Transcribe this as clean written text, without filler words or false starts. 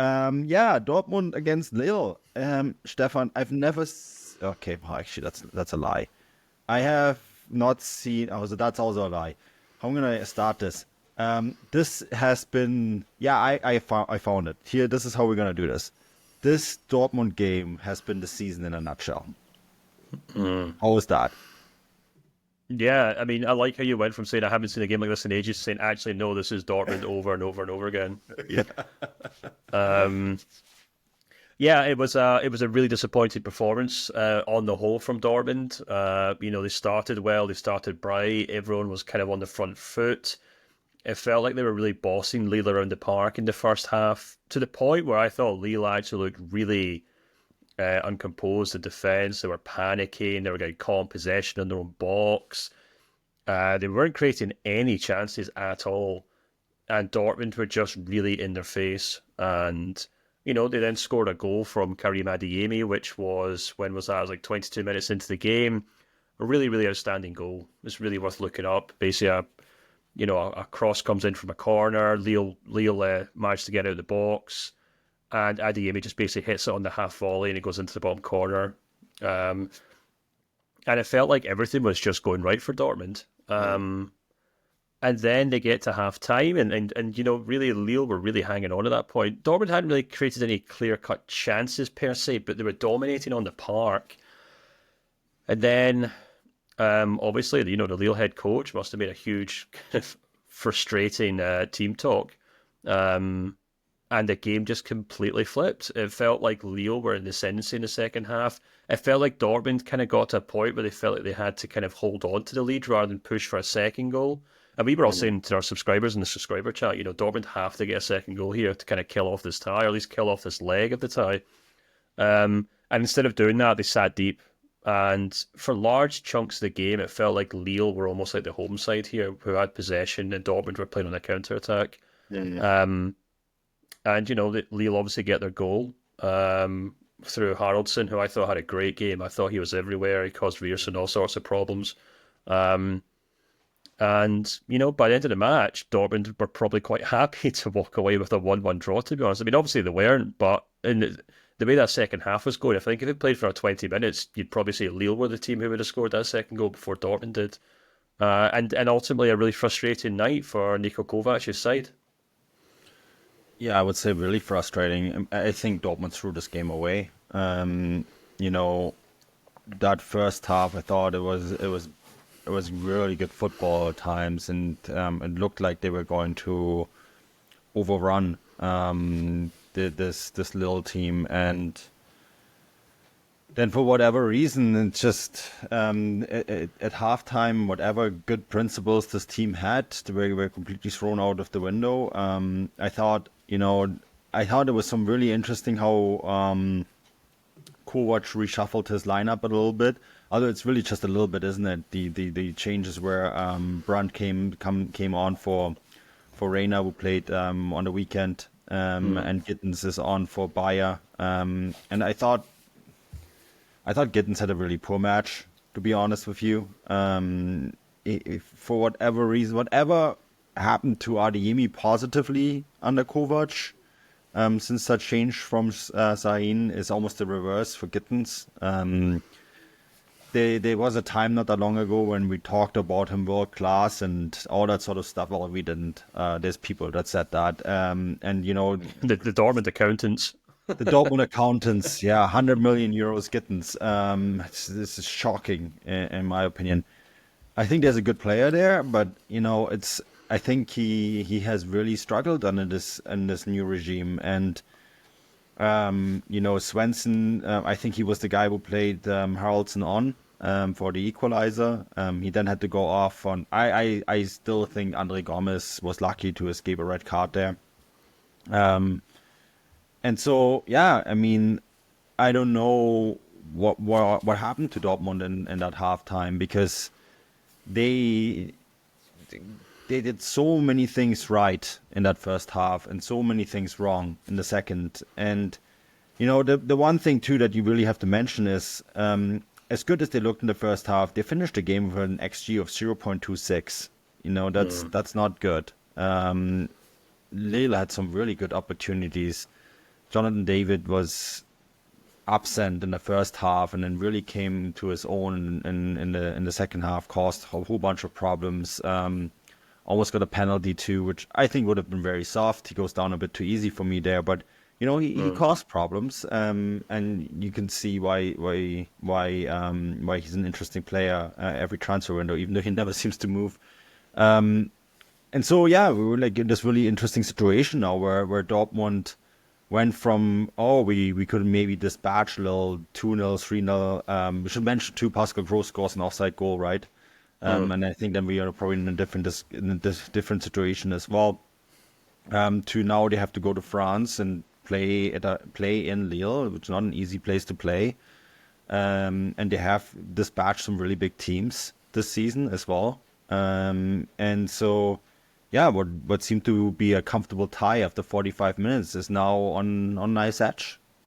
Yeah, Dortmund against Lille. Stefan, I've never. Okay, well, actually, that's a lie. I have not seen. Oh, so that's also a lie. How am I gonna start this? This has been. Yeah, I found it here. This is how we're gonna do this. This Dortmund game has been the season in a nutshell. Mm. How is that? Yeah, I mean, I like how you went from saying I haven't seen a game like this in ages to saying actually no, this is Dortmund over and over and over again. Yeah. Um, yeah, it was a really disappointing performance on the whole from Dortmund. They started well, they started bright, everyone was kind of on the front foot. It felt like they were really bossing Lille around the park in the first half to the point where I thought Lille actually looked really uncomposed in defence. They were panicking. They were getting caught in possession in their own box. They weren't creating any chances at all. And Dortmund were just really in their face. And, they then scored a goal from Karim Adeyemi, which was, when was that? It was like 22 minutes into the game. A really, really outstanding goal. It's really worth looking up. Basically, a cross comes in from a corner. Lille managed to get out of the box and Adeyemi just basically hits it on the half volley and it goes into the bottom corner. Um, and it felt like everything was just going right for Dortmund. And then they get to half time, and really Lille were really hanging on at that point. Dortmund hadn't really created any clear cut chances per se, but they were dominating on the park. And then, obviously, the Lille head coach must have made a huge, kind of frustrating team talk. Um, and the game just completely flipped. It felt like Lille were in the ascendancy in the second half. It felt like Dortmund kind of got to a point where they felt like they had to kind of hold on to the lead rather than push for a second goal. And we were all saying to our subscribers in the subscriber chat, Dortmund have to get a second goal here to kind of kill off this tie, or at least kill off this leg of the tie. And instead of doing that, they sat deep. And for large chunks of the game, it felt like Lille were almost like the home side here, who had possession, and Dortmund were playing on a counter attack. Yeah, yeah. And Lille obviously get their goal through Haraldson, who I thought had a great game. I thought he was everywhere. He caused Rierson all sorts of problems. Um, and by the end of the match, Dortmund were probably quite happy to walk away with a 1-1 draw, to be honest. I mean, obviously they weren't, but in the way that second half was going, I think if it played for 20 minutes, you'd probably say Lille were the team who would have scored that second goal before Dortmund did. And ultimately a really frustrating night for Niko Kovac's side. Yeah, I would say really frustrating. I think Dortmund threw this game away. You know, that first half, I thought it was really good football at times, and it looked like they were going to overrun this little team, and then for whatever reason, it's just at halftime, whatever good principles this team had, they were completely thrown out of the window. I thought it was some really interesting how Kovac reshuffled his lineup a little bit. Although it's really just a little bit, isn't it? The changes where Brandt came on for Reina, who played on the weekend, and Gittens is on for Bayer. And I thought Gittens had a really poor match, to be honest with you. For whatever reason, whatever happened to Adeyemi positively under Kovac, since that change from Zain is almost the reverse for Gittens. There was a time not that long ago when we talked about him world class and all that sort of stuff. Well, we didn't. There's people that said that. And The Dortmund accountants. the Dortmund accountants, yeah, 100 million euros Gittens. This is shocking, in my opinion. I think there's a good player there, but it's. I think he has really struggled under this in this new regime, and Svensson. I think he was the guy who played Haraldson on for the equalizer. He then had to go off on. I still think Andre Gomes was lucky to escape a red card there. And so, yeah, I mean, I don't know what happened to Dortmund in that halftime, because they they did so many things right in that first half and so many things wrong in the second. And the one thing too that you really have to mention is, as good as they looked in the first half, they finished the game with an XG of 0.26. That's not good. Lille had some really good opportunities. Jonathan David was absent in the first half and then really came to his own in the second half, caused a whole bunch of problems. Almost got a penalty too, which I think would have been very soft. He goes down a bit too easy for me there, but he Mm. caused problems, and you can see why he's an interesting player every transfer window, even though he never seems to move. And so yeah, we were like in this really interesting situation now where Dortmund went from, oh, we could maybe dispatch a little 2-0, 3-0. We should mention too, Pascal Gross scores an offside goal, right? Mm. And I think then we are probably in a different situation as well. To now they have to go to France and play in Lille, which is not an easy place to play. And they have dispatched some really big teams this season as well. And so, yeah, what seemed to be a comfortable tie after 45 minutes is now on ice edge.